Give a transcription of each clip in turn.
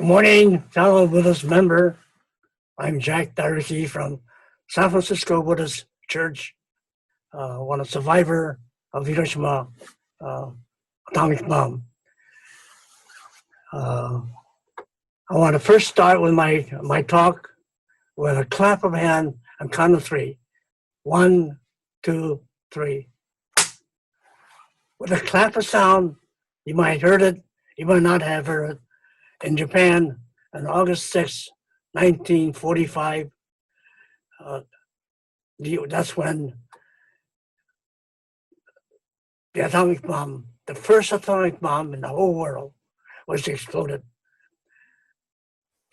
Good morning, fellow Buddhist member. I'm Jack Dairiki from San Francisco Buddhist Church, one of survivor of Hiroshima atomic bomb. I want to first start with my talk with a clap of hand and count of three. 1, 2, 3. With a clap of sound, you might have heard it, you might not have heard it. In Japan, on August 6, 1945, that's when the atomic bomb, the first atomic bomb in the whole world, was exploded.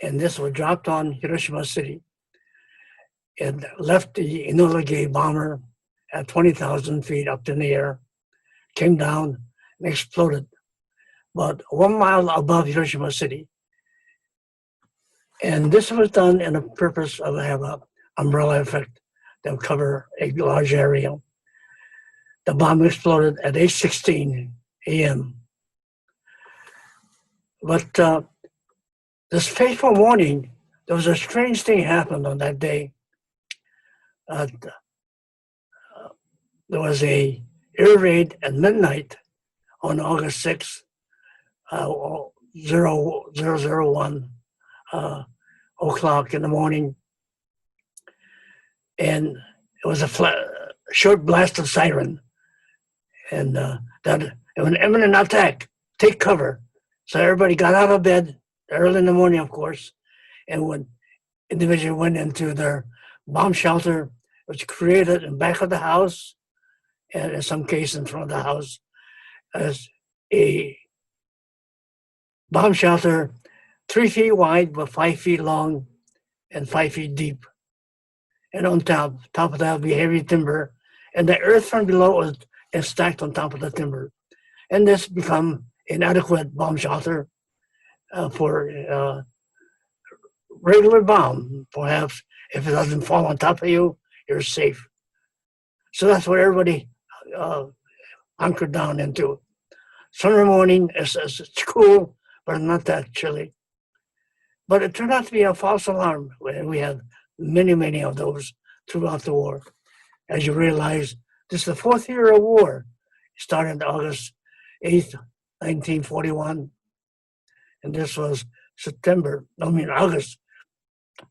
And this was dropped on Hiroshima City. It left the Enola Gay bomber at 20,000 feet up in the air, came down and exploded about 1 mile above Hiroshima City. And this was done in a purpose of have an umbrella effect that would cover a large area. The bomb exploded at 8:16 a.m. But this fateful morning, there was a strange thing happened on that day. There was a air raid at midnight on August 6th, 0001 o'clock in the morning. And it was a short blast of siren. And that it was an imminent attack, take cover. So everybody got out of bed early in the morning, of course, and when individuals went into their bomb shelter, which created in back of the house, and in some cases in front of the house, as a bomb shelter 3 feet wide but 5 feet long and 5 feet deep. And on top of that would be heavy timber, and the earth from below was stacked on top of the timber. And this become an adequate bomb shelter for regular bomb. Perhaps if it doesn't fall on top of you, you're safe. So that's what everybody hunkered down into. Summer morning, it's cool, but not that chilly. But it turned out to be a false alarm. We had many of those throughout the war. As you realize, this is the fourth year of war. It started August 8th, 1941. And this was August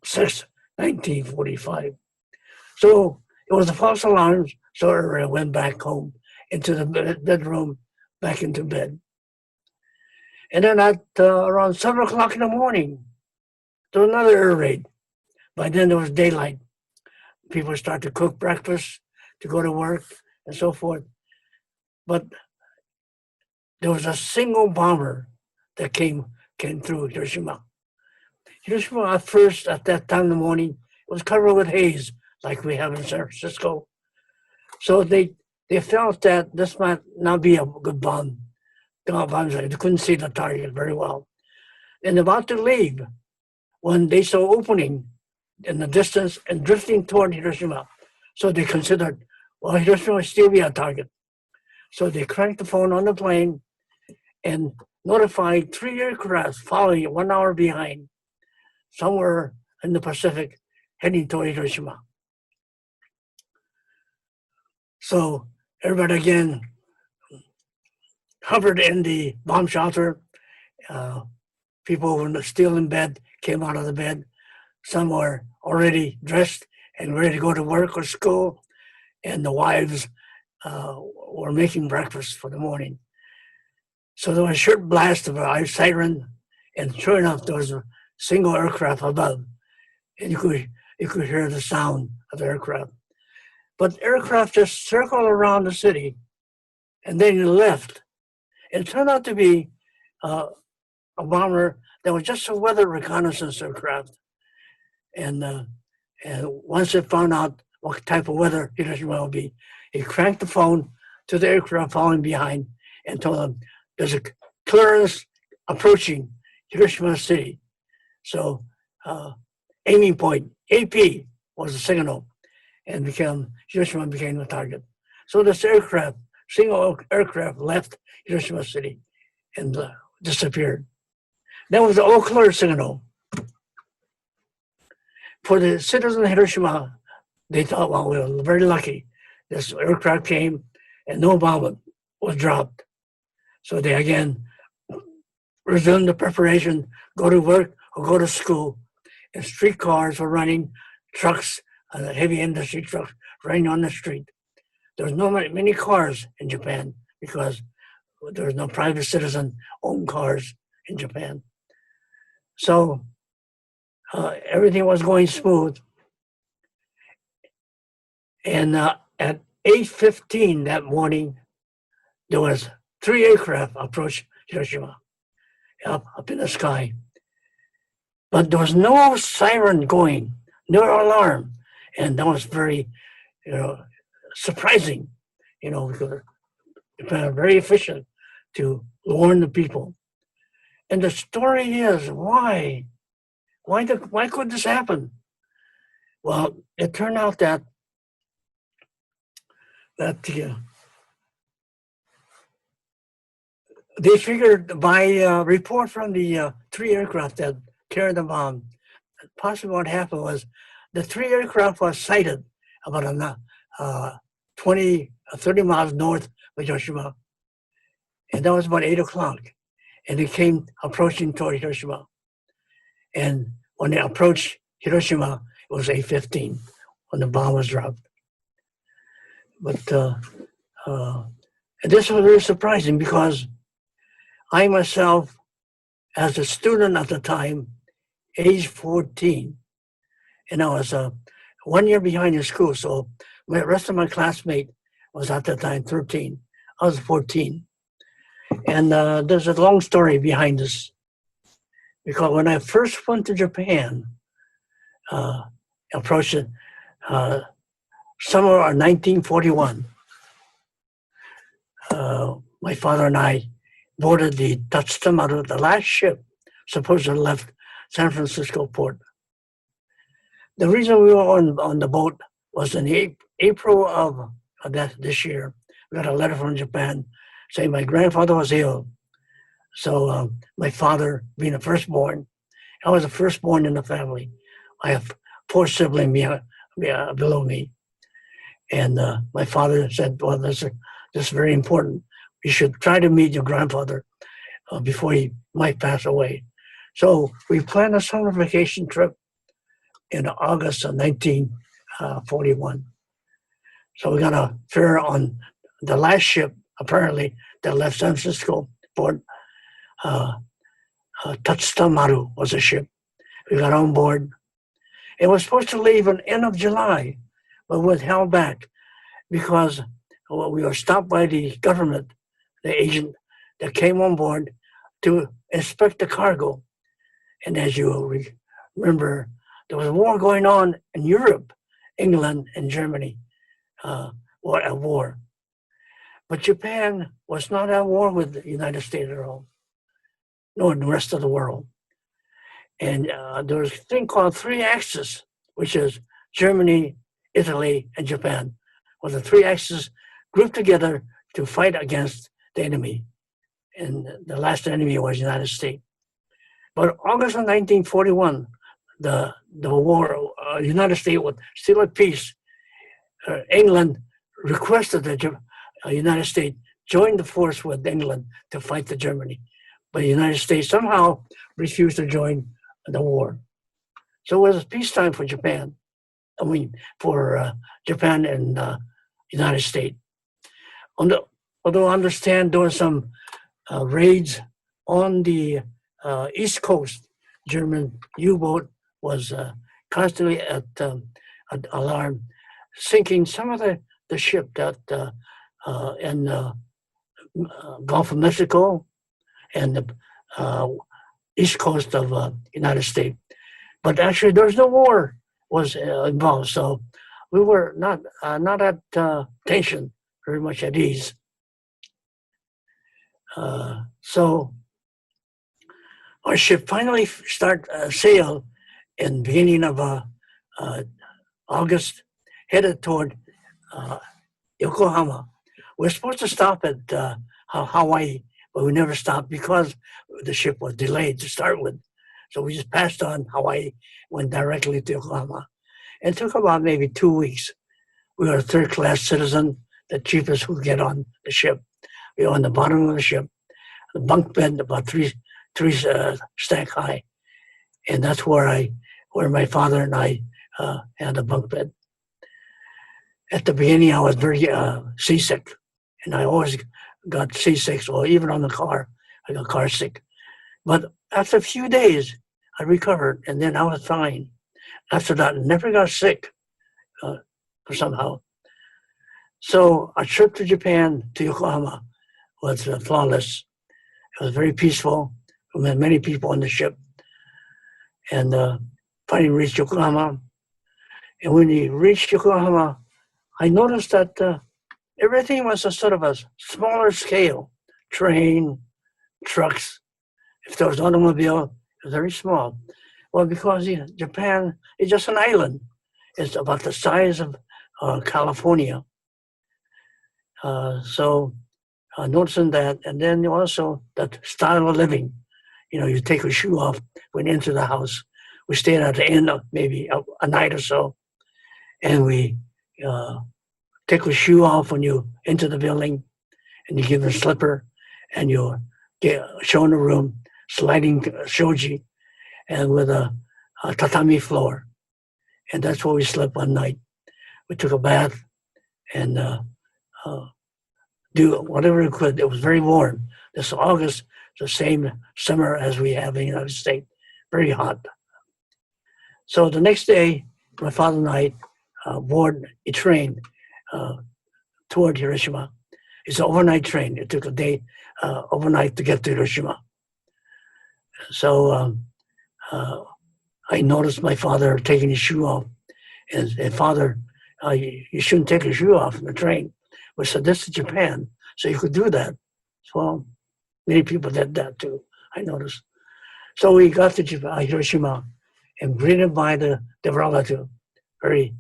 6th, 1945. So it was a false alarm, so I went back home into the bedroom, back into bed. And then at around 7 o'clock in the morning, there was another air raid. By then there was daylight. People started to cook breakfast, to go to work, and so forth. But there was a single bomber that came through Hiroshima. Hiroshima at first, at that time in the morning, was covered with haze, like we have in San Francisco. So they felt that this might not be a good bomb. They couldn't see the target very well. And about to leave, when they saw opening in the distance and drifting toward Hiroshima, so they considered, well, Hiroshima will still be a target. So they cranked the phone on the plane and notified 3 aircraft following 1 hour behind, somewhere in the Pacific, heading toward Hiroshima. So everybody again hovered in the bomb shelter. People who were still in bed came out of the bed. Some were already dressed and ready to go to work or school, and the wives were making breakfast for the morning. So there was a short blast of a siren, and sure enough, there was a single aircraft above, and you could hear the sound of the aircraft. But aircraft just circled around the city, and then left. It turned out to be a bomber that was just a weather reconnaissance aircraft. And once it found out what type of weather Hiroshima would be, he cranked the phone to the aircraft following behind and told them there's a clearance approaching Hiroshima City. So aiming point, AP, was the signal, and Hiroshima became the target. So this single aircraft left Hiroshima City and disappeared. That was the all clear signal. For the citizens of Hiroshima, they thought, well, we were very lucky. This aircraft came and no bomb was dropped. So they again resumed the preparation, go to work or go to school. And streetcars were running, trucks, heavy industry trucks running on the street. There was no many cars in Japan because there was no private citizen owned cars in Japan. So everything was going smooth. And at 8:15 that morning, there was 3 aircraft approached Hiroshima up in the sky. But there was no siren going, no alarm. And that was very, surprising, because Japan was very efficient to warn the people. And the story is, why? Why could this happen? Well, it turned out that they figured by report from the 3 aircraft that carried the bomb, possibly what happened was the 3 aircraft was sighted about 20, 30 miles north of Hiroshima. And that was about 8 o'clock. And they came approaching toward Hiroshima. And when they approached Hiroshima, it was 8:15 when the bomb was dropped. But this was very surprising because I myself, as a student at the time, age 14, and I was 1 year behind in school, so the rest of my classmate was at the time 13. I was 14. And there's a long story behind this. Because when I first went to Japan, approached it, summer of 1941, my father and I boarded the Tatsutamaru, the last ship supposedly left San Francisco port. The reason we were on the boat was in April of this year, we got a letter from Japan saying my grandfather was ill. So my father, being the firstborn, I was the firstborn in the family. I have 4 siblings below me. And my father said, well, this is very important. You should try to meet your grandfather before he might pass away. So we planned a summer vacation trip in August of 1941. So we got a fare on the last ship, apparently, that left San Francisco port. Tatsutamaru was a ship. We got on board. It was supposed to leave in end of July, but was held back because we were stopped by the government, the agent that came on board to inspect the cargo. And as you remember, there was a war going on in Europe, England and Germany, were at war. But Japan was not at war with the United States at all, nor the rest of the world. And there was a thing called 3 axis, which is Germany, Italy, and Japan, were the 3 axis grouped together to fight against the enemy. And the last enemy was the United States. But August of 1941, the war, United States was still at peace. England requested that the United States join the force with England to fight the Germany. But the United States somehow refused to join the war. So it was peacetime for Japan. For Japan and United States. Although I understand there were some raids on the East Coast, German U-boat was constantly at alarm, sinking some of the ship that in Gulf of Mexico and the East Coast of United States. But actually, there's no war was involved, so we were not at tension, very much at ease. So our ship finally sailed in the beginning of August, headed toward Yokohama. We're supposed to stop at Hawaii, but we never stopped because the ship was delayed to start with. So we just passed on Hawaii, went directly to Yokohama. And it took about maybe 2 weeks. We were a third-class citizen, the cheapest we could get on the ship. We were on the bottom of the ship, the bunk bed about three stack high, and that's where my father and I had a bunk bed. At the beginning, I was very seasick, and I always got seasick. So even on the car, I got car sick. But after a few days, I recovered, and then I was fine. After that, I never got sick somehow. So a trip to Japan, to Yokohama, was flawless. It was very peaceful. We met many people on the ship. And finally reached Yokohama. And when we reached Yokohama, I noticed that everything was a sort of a smaller scale. Train, trucks. If there was an automobile, it was very small. Well, because Japan is just an island. It's about the size of California. So noticing that, and then also that style of living. You take your shoe off when you enter the house. We stayed at the inn maybe a night or so, and we take your shoe off when you enter the building, and you give a slipper, and you get shown a room, sliding shoji, and with a tatami floor. And that's where we slept one night. We took a bath and do whatever we could. It was very warm. This August, the same summer as we have in the United States, very hot. So the next day, my father and I board a train toward Hiroshima. It's an overnight train. It took a day overnight to get to Hiroshima. So I noticed my father taking his shoe off. And Father, you shouldn't take your shoe off in the train. We said, this is Japan, so you could do that. Well, many people did that too, I noticed. So we got to Hiroshima and greeted by the relative, very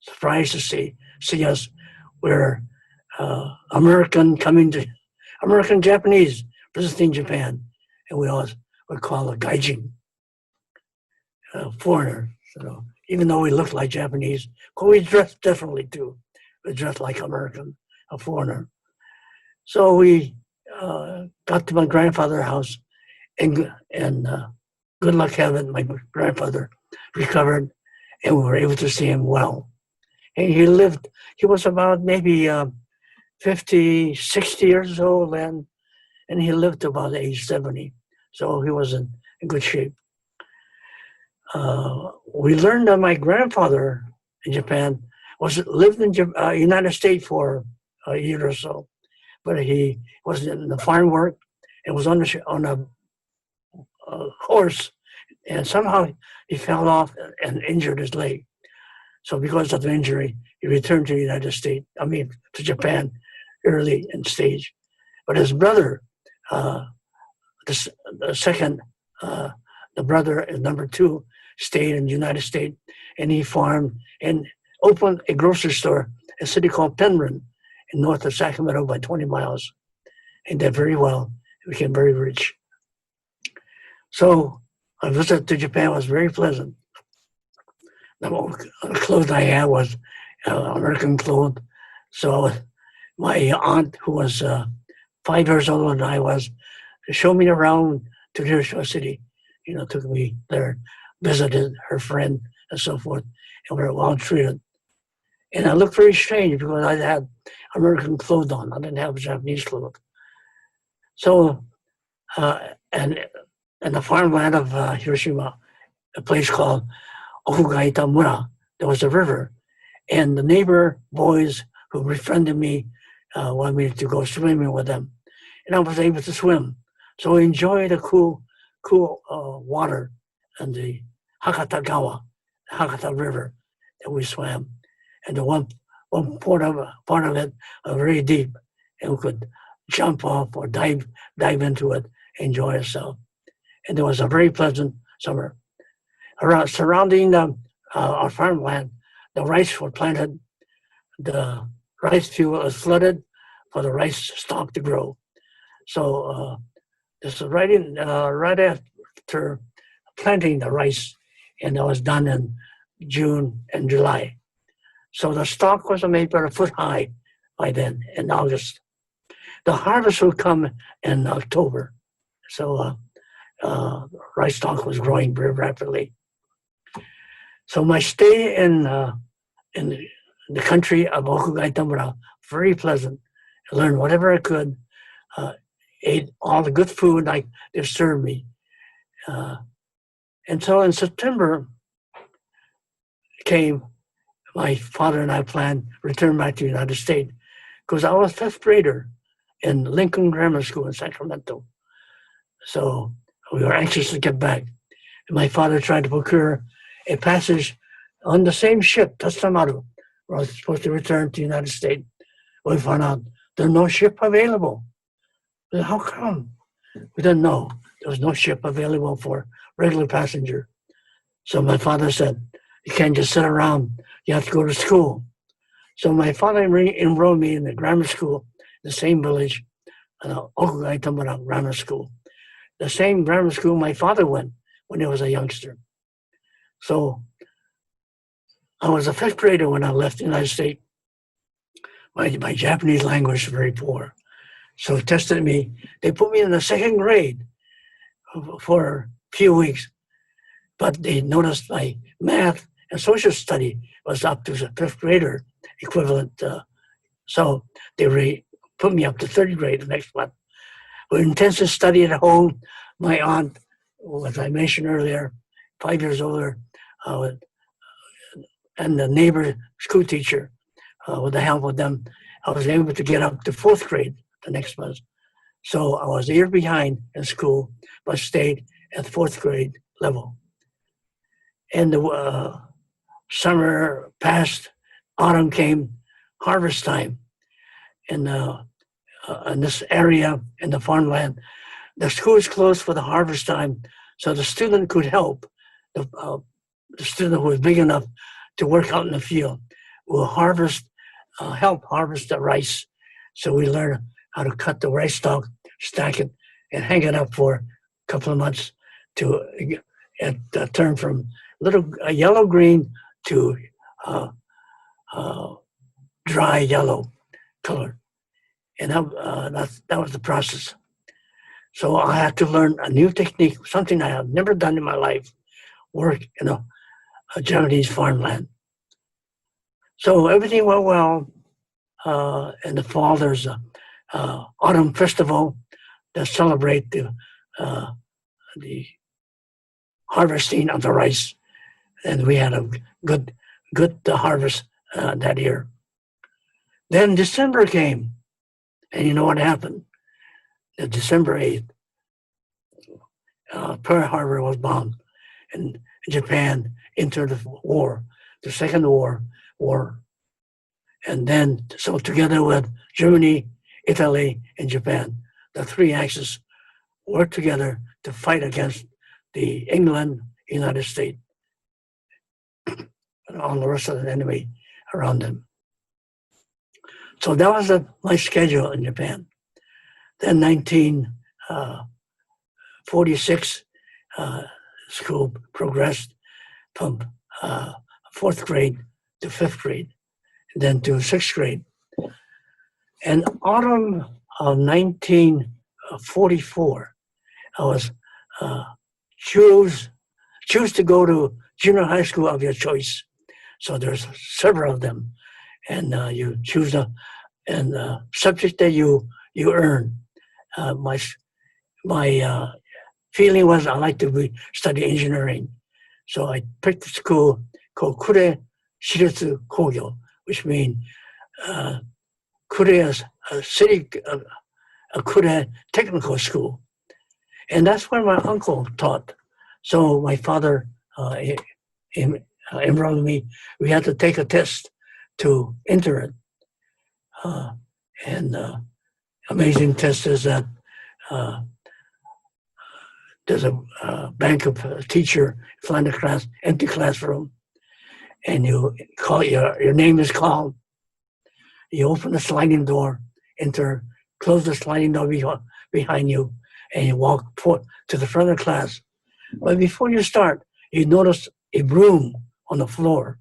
surprised to see us. We're American Japanese visiting Japan, and we always would call a gaijin, foreigner. So even though we looked like Japanese, we dressed differently too. We dressed like American, a foreigner. So we got to my grandfather's house, and good luck having my grandfather recovered, and we were able to see him well. And he was about maybe 50, 60 years old then, and he lived to about age 70. So he was in good shape. We learned that my grandfather in Japan lived in United States for a year or so, but he was in the farm work and was on a horse, and somehow he fell off and injured his leg. So because of the injury, he returned to the United States, to Japan early in stage. But his brother, the brother, number two, stayed in the United States, and he farmed and opened a grocery store, a city called Penryn, in north of Sacramento by 20 miles. And did very well. He became very rich. So a visit to Japan was very pleasant. The clothes I had was American clothes. So my aunt, who was 5 years older than I was, showed me around to Hiroshima City. Took me there, visited her friend and so forth, and we were well treated. And I looked very strange because I had American clothes on. I didn't have Japanese clothes. So, and in the farmland of Hiroshima, a place called Okugaita Mura, there was a river. And the neighbor boys who befriended me wanted me to go swimming with them. And I was able to swim. So I enjoyed the cool water in the Hakata River that we swam. And the one part of it was very deep, and we could jump off or dive into it, enjoy ourselves. And it was a very pleasant summer. Surrounding our farmland, the rice were planted. The rice field was flooded for the rice stalk to grow. This is right after planting the rice, and it was done in June and July. So the stalk was maybe about a foot high by then in August. The harvest would come in October. So rice stalk was growing very rapidly. So my stay in the country of Okugai Tamura, very pleasant. I learned whatever I could, ate all the good food like they served me. And so in September came, my father and I planned to return back to the United States because I was fifth grader in Lincoln Grammar School in Sacramento. So we were anxious to get back. And my father tried to procure a passage on the same ship, Tatsumaru, where I was supposed to return to the United States. We found out there's no ship available. Said, how come? We didn't know. There was no ship available for regular passenger. So my father said, you can't just sit around. You have to go to school. So my father enrolled me in the grammar school, the same village, Okugai Tamura Grammar School. The same grammar school my father went when he was a youngster. So I was a fifth grader when I left the United States. My Japanese language was very poor. So they tested me. They put me in the second grade for a few weeks. But they noticed my math and social study was up to the fifth grader equivalent. So they put me up to third grade the next month. With intensive study at home, my aunt, as I mentioned earlier, 5 years older, and the neighbor school teacher, with the help of them, I was able to get up to fourth grade the next month. So I was a year behind in school, but stayed at fourth grade level. And the summer passed, autumn came, harvest time. In this area, in the farmland, the school is closed for the harvest time, so the student could help. The student who was big enough to work out in the field will help harvest the rice. So we learned how to cut the rice stalk, stack it, and hang it up for a couple of months to turn from yellow-green to dry yellow color. And that was the process. So I had to learn a new technique, something I have never done in my life, work in a Japanese farmland. So everything went well. In the fall, there's a autumn festival that celebrate the harvesting of the rice, and we had a good harvest that year. Then December came, and you know what happened? December 8th, Pearl Harbor was bombed, and Japan entered the war, the Second War. And then, so together with Germany, Italy, and Japan, the three axes worked together to fight against the England, United States, and all the rest of the enemy around them. So that was my schedule in Japan. Then 1946, school progressed from fourth grade to fifth grade, then to sixth grade. In autumn of 1944, I was choose to go to junior high school of your choice. So there's several of them, and you choose the subject that you earn. My feeling was I like to study engineering, so I picked a school called Kure Shiritsu Kogyo, which means Kure is a city, a Kure technical school, and that's where my uncle taught. So my father enrolled me. We had to take a test to enter it, and amazing test is that there's a bank of teacher, find a class, empty classroom, and you call your name is called. You open the sliding door, enter, close the sliding door behind you, and you walk to the front of the class. But before you start, you notice a broom on the floor.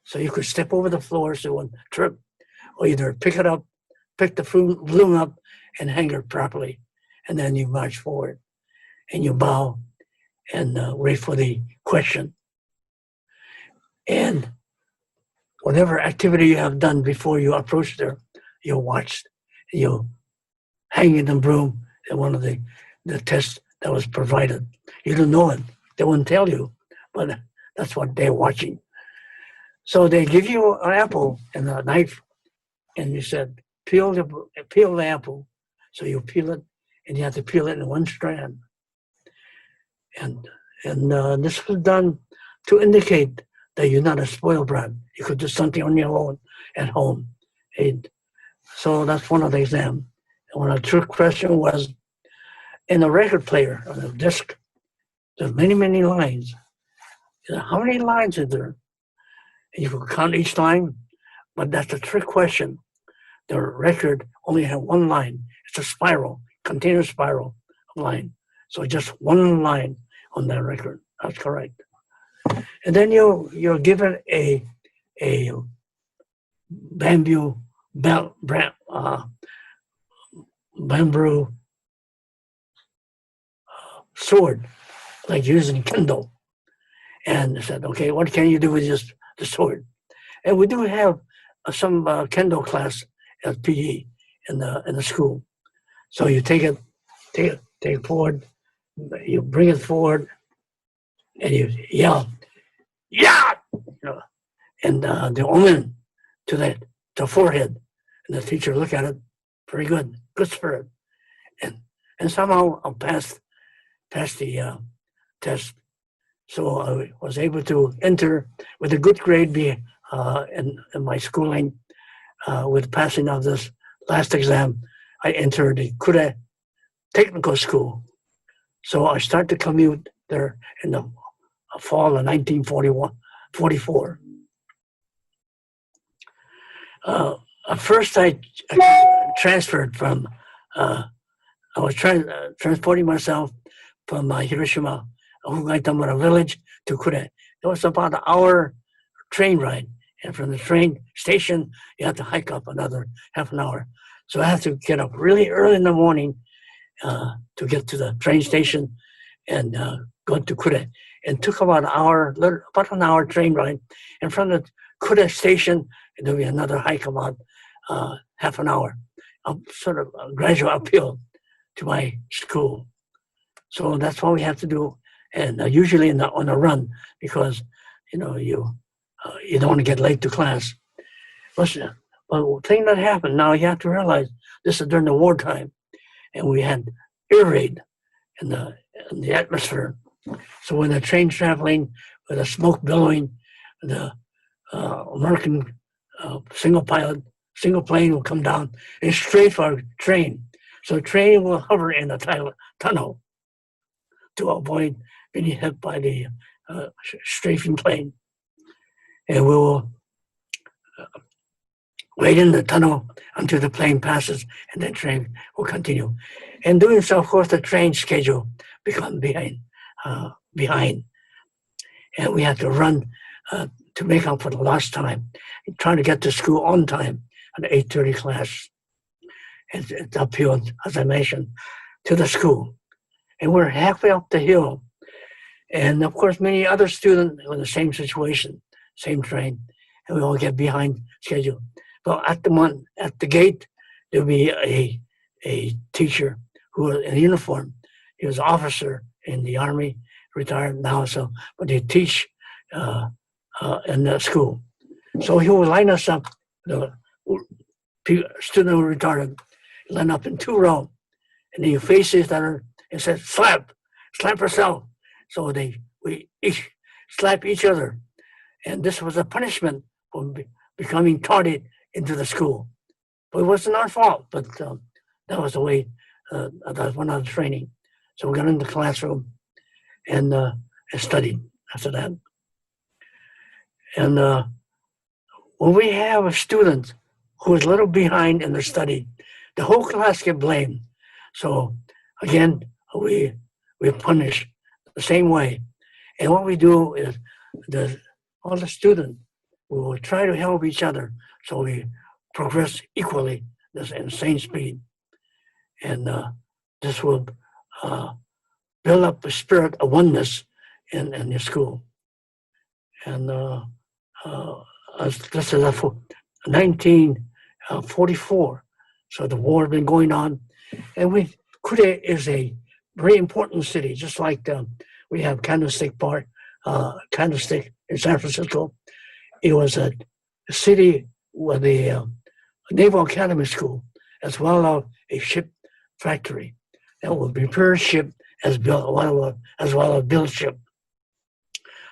So you could step over the floor so you wouldn't trip, or either pick it up, pick the broom up, and hang it properly. And then you march forward, and you bow, and wait for the question. And whatever activity you have done before you approach there, you'll watch, you'll hang in the broom in one of the tests that was provided. You don't know it. They wouldn't tell you, but that's what they're watching. So they give you an apple and a knife, and you said, peel the apple. So you peel it, and you have to peel it in one strand. And this was done to indicate that you're not a spoiled brat. You could do something on your own at home. And so that's one of the exams. And one of the trick question was, in a record player, on a disc, there's many, many lines. How many lines is there? And you could count each line, but that's a trick question. The record only had one line. It's a spiral, continuous spiral line. So just one line on that record. That's correct. And then you're given a bamboo sword, like using Kindle. And they said, okay, what can you do with just the sword? And we do have some Kendo class at PE in the school. So you take it forward, you bring it forward, and you yell, yeah, and the omen to the forehead, and the teacher look at it, very good spirit, and somehow I passed the test. So I was able to enter with a good grade in my schooling. With passing of this last exam, I entered the Kure Technical School. So I started to commute there in the fall of 1944. At first, I transferred from, I was transporting myself from Hiroshima, Hugaitamura village, to Kure. It was about an hour train ride. And from the train station, you have to hike up another half an hour. So I had to get up really early in the morning to get to the train station and go to Kure. And took about an hour train ride. And from the Kure station, there'll be another hike about half an hour, sort of a gradual uphill to my school. So that's what we have to do, and usually on a run, because you don't want to get late to class. But the thing that happened, now you have to realize this is during the wartime, and we had air raid in the atmosphere. So when the train's traveling with the smoke billowing, the American single plane will come down and straight for our train. So the train will hover in the tunnel to avoid being hit by the strafing plane. And we will wait in the tunnel until the plane passes, and the train will continue. And doing so, of course, the train schedule becomes behind. And we have to run to make up for the lost time, trying to get to school on time at 8:30 class. It's uphill, as I mentioned, to the school. And we're halfway up the hill. And of course, many other students are in the same situation, same train, and we all get behind schedule. But at the gate, there'll be a teacher who was in uniform. He was an officer in the Army, retired now, but he teach in the school. So he will line us up, the student who retarded, line up in 2 rows, and then you face each other and say, slap yourself. So we each slap each other. And this was a punishment for becoming tardy into the school. But it wasn't our fault, but that was the way that went on training. So we got in the classroom and studied after that. And when we have a student who is a little behind in their study, the whole class get blamed. So again, we punish the same way. And what we do is all the students will try to help each other so we progress equally at the same speed. And this will build up the spirit of oneness in your school. And this is 1944. So the war has been going on. And Kure is a very important city, just like we have Candlestick Park, Candlestick in San Francisco. It was a city with a Naval Academy School, as well as a ship factory that will repair ship as well as build ship.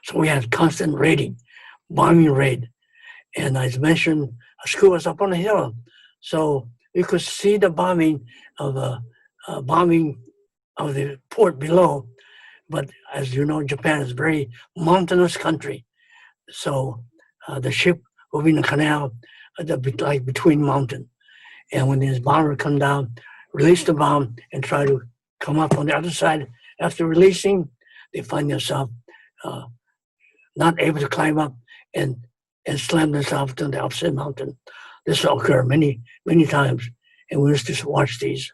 So we had constant raiding, bombing raid. And as mentioned, a school was up on a hill. So you could see the bombing of the port below. But as you know, Japan is a very mountainous country. So the ship will be in the canal, like between mountains. And when these bombers come down, release the bomb and try to come up on the other side. After releasing, they find themselves not able to climb up and slam themselves to the opposite mountain. This will occur many, many times, and we used to watch these.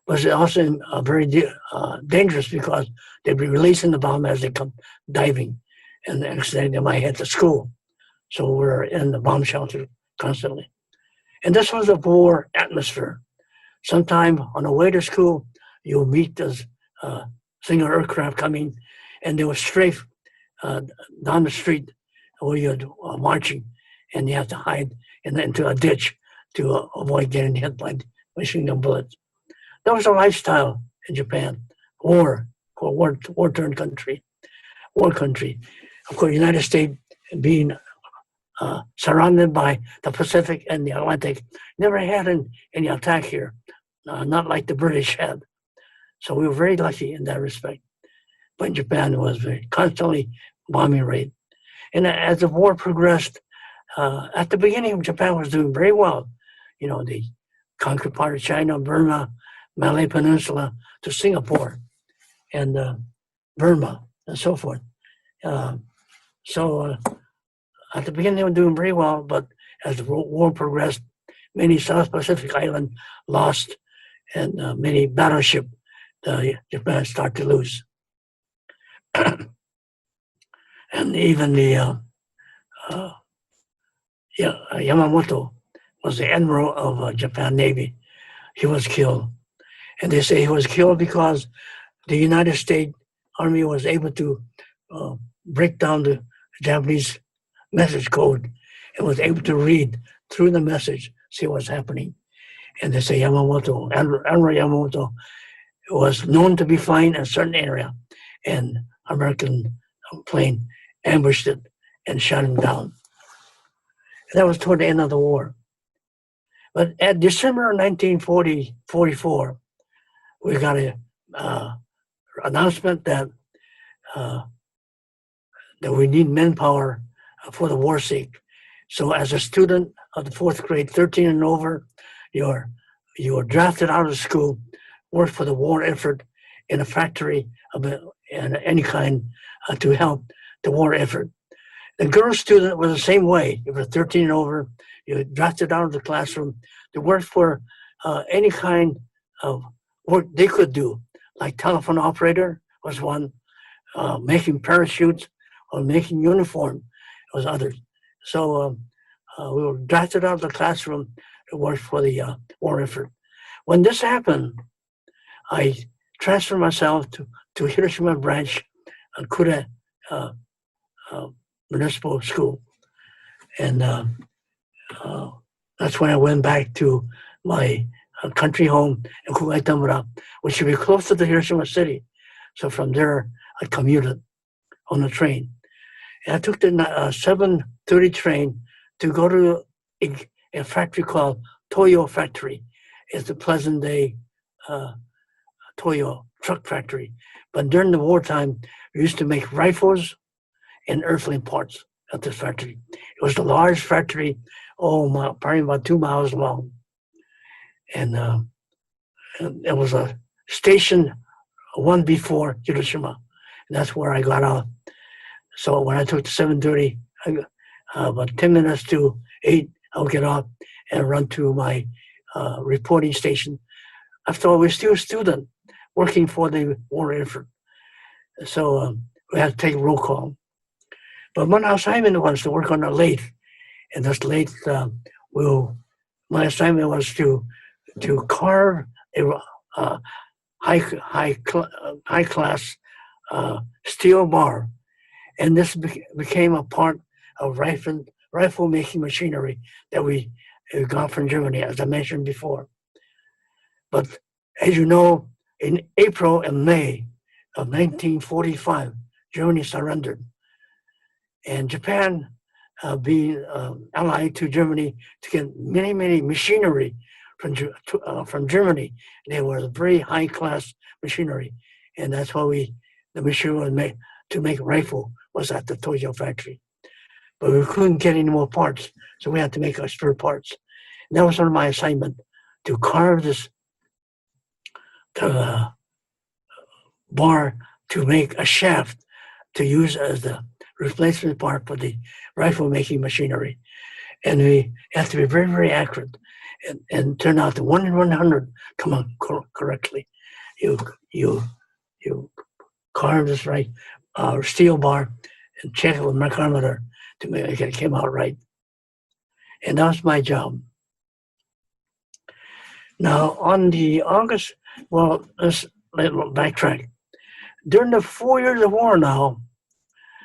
But it's also very dangerous because they'd be releasing the bomb as they come diving, and the next day they might hit the school. So we're in the bomb shelter constantly. And this was a war atmosphere. Sometime on the way to school, you'll meet this single aircraft coming, and they will strafe down the street where you're marching, and you have to hide into a ditch to avoid getting hit by machine gun bullets. That was a lifestyle in Japan. War-torn country, war country. Of course, the United States being surrounded by the Pacific and the Atlantic, never had any attack here, not like the British had. So we were very lucky in that respect. But Japan was very constantly bombing raid. And as the war progressed, at the beginning, Japan was doing very well. You know, they conquered part of China, Burma, Malay Peninsula, to Singapore, and Burma, and so forth. So at the beginning, they were doing very well, but as the war progressed, many South Pacific islands lost, and many battleships Japan started to lose. And even the Yamamoto was the admiral of Japan Navy. He was killed. And they say he was killed because the United States Army was able to break down the Japanese message code and was able to read through the message, see what's happening. And they say Admiral Yamamoto was known to be flying in a certain area, and American plane ambushed it and shot him down. And that was toward the end of the war. But at December 1944, we got a announcement that we need manpower for the war sake. So as a student of the fourth grade, 13 and over, you were drafted out of school, worked for the war effort in a factory of any kind to help the war effort. The girl student was the same way. You were 13 and over, you were drafted out of the classroom to work for any kind of work they could do, like telephone operator was one, making parachutes or making uniform was others. So we were drafted out of the classroom to work for the war effort. When this happened, I transferred myself to Hiroshima branch, Kure Municipal School. And that's when I went back to my country home in Kugaitamura, which should be close to the Hiroshima city. So from there, I commuted on the train. And I took the 7:30 train to go to a factory called Hoyo factory. It's the present day Hoyo truck factory. But during the wartime, we used to make rifles and earthling parts at this factory. It was a large factory, probably about 2 miles long. And And it was a station one before Hiroshima. And that's where I got off. So when I took the 7:30, about 10 minutes to 8, I'll get off and run to my reporting station. After all, we're still a student working for the war effort. So we had to take roll call. But one assignment was to work on a lathe. And this lathe, my assignment was to carve a high class steel bar. And this became a part of rifle making machinery that we got from Germany, as I mentioned before. But as you know, in April and May of 1945, Germany surrendered. And Japan, being allied to Germany, to get many machinery from Germany. They were very high class machinery, and that's why the machine was made to make rifle was at the Toyo factory. But we couldn't get any more parts, so we had to make our spare parts. And that was one of my assignment, to carve this bar to make a shaft to use as the replacement part for the rifle making machinery. And we have to be very accurate and turn out the 1 in 100 come out correctly. You carve this right steel bar and check it with micrometer to make it came out right. And that was my job. Now on the August, well, let's backtrack. During the 4 years of war now,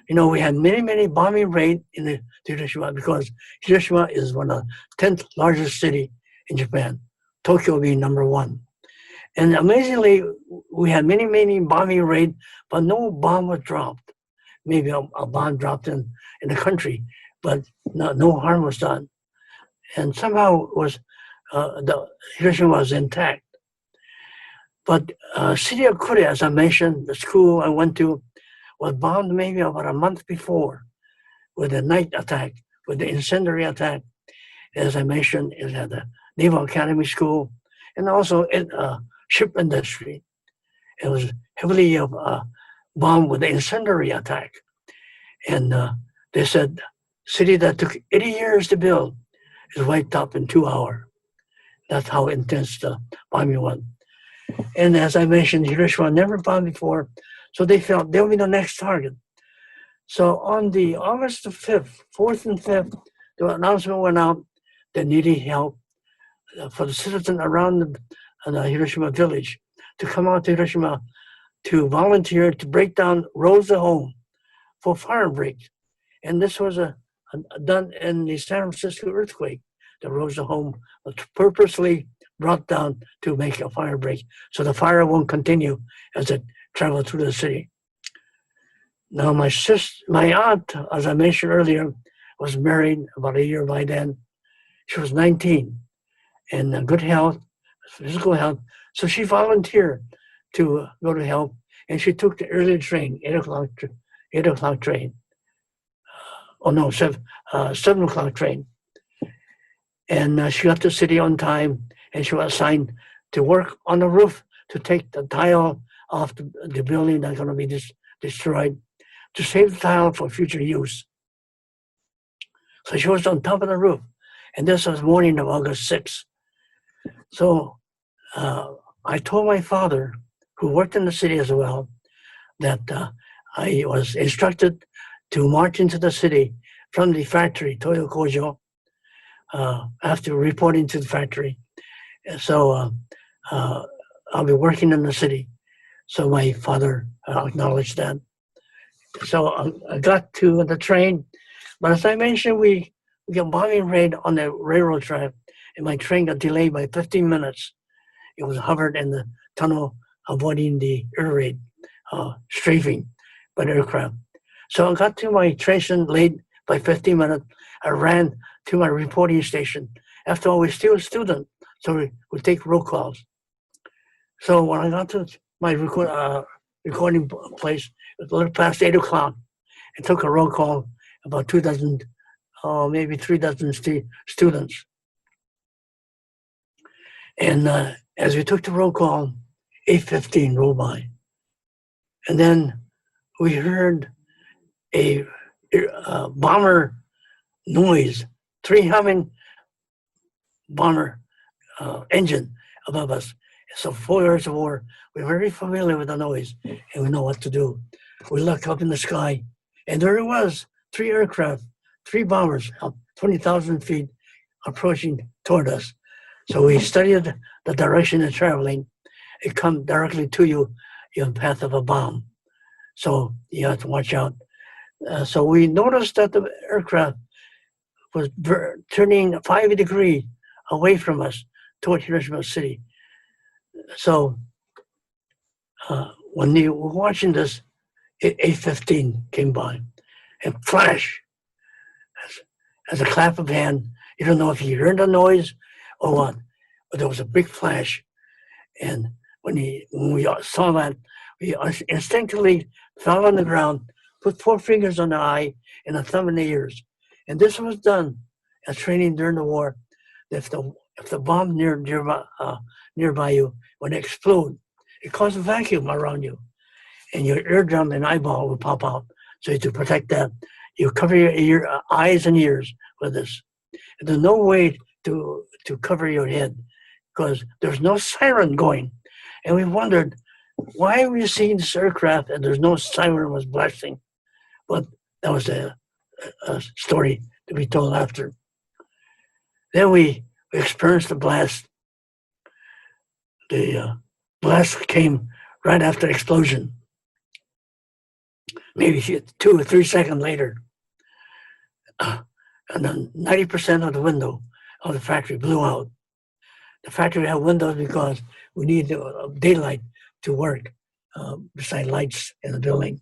we had many bombing raids in Hiroshima, because Hiroshima is one of the 10th largest city in Japan, Tokyo being number 1. And amazingly, we had many bombing raids, but no bomb was dropped. Maybe a bomb dropped in the country, but no harm was done. And somehow the Hiroshima was intact. But city of Kure, as I mentioned, the school I went to, was bombed maybe about a month before with a night attack, with the incendiary attack. As I mentioned, it had the Naval Academy School and also ship industry. It was heavily bombed with the incendiary attack. And they said, city that took 80 years to build is wiped up in 2 hours. That's how intense the bombing was. And as I mentioned, Hiroshima never bombed before, so they felt they'll be the next target. So on the August the 5th, 4th and 5th, the announcement went out that needed help for the citizens around the Hiroshima village to come out to Hiroshima to volunteer to break down rows of home for fire breaks. And this was done in the San Francisco earthquake. The rows of home was purposely brought down to make a fire break, so the fire won't continue as it traveled through the city. Now my aunt, as I mentioned earlier, was married about a year by then. She was 19 and good health, physical health. So she volunteered to go to help, and she took the early train, 8 o'clock train. 7 o'clock train. And she got to the city on time, and she was assigned to work on the roof to take the tile off the building that's going to be destroyed, to save the tile for future use. So she was on top of the roof, and this was morning of August 6th. So I told my father, who worked in the city as well, that I was instructed to march into the city from the factory, Toyo Kojo, after reporting to the factory. So I'll be working in the city. So my father acknowledged that. So I got to the train, but as I mentioned, we got bombing raid on the railroad track, and my train got delayed by 15 minutes. It was hovered in the tunnel, avoiding the air raid strafing by the aircraft. So I got to my station late by 15 minutes. I ran to my reporting station. After all, we're still a student, so we take roll calls. So when I got to my recording place, it was a little past 8 o'clock. I took a roll call, about 2 dozen, maybe 3 dozen students. And As we took the roll call, 8:15 rolled by. And then we heard a bomber noise, 3 humming bomber engine above us. So 4 years of war, we're very familiar with the noise and we know what to do. We looked up in the sky and there it was, 3 aircraft, 3 bombers up 20,000 feet approaching toward us. So we studied the direction of traveling. It comes directly to you in the path of a bomb. So you have to watch out. So we noticed that the aircraft was turning 5 degrees away from us toward Hiroshima City. So when you were watching this, 8:15 came by and flash as a clap of hand. You don't know if you heard the noise or what, but there was a big flash. And when we saw that, we instinctively fell on the ground, put 4 fingers on the eye and a thumb in the ears. And this was done as training during the war. If the bomb nearby you, when it explode, it causes a vacuum around you. And your eardrum and eyeball will pop out. So to protect that, you cover your eyes and ears with this. And there's no way to cover your head because there's no siren going. And we wondered, why are we seeing this aircraft and there's no siren was blasting? But that was a story to be told after. Then we experienced the blast. The blast came right after the explosion. Maybe 2 or 3 seconds later. And then 90% of the window of the factory blew out. The factory had windows because we need daylight to work beside lights in the building.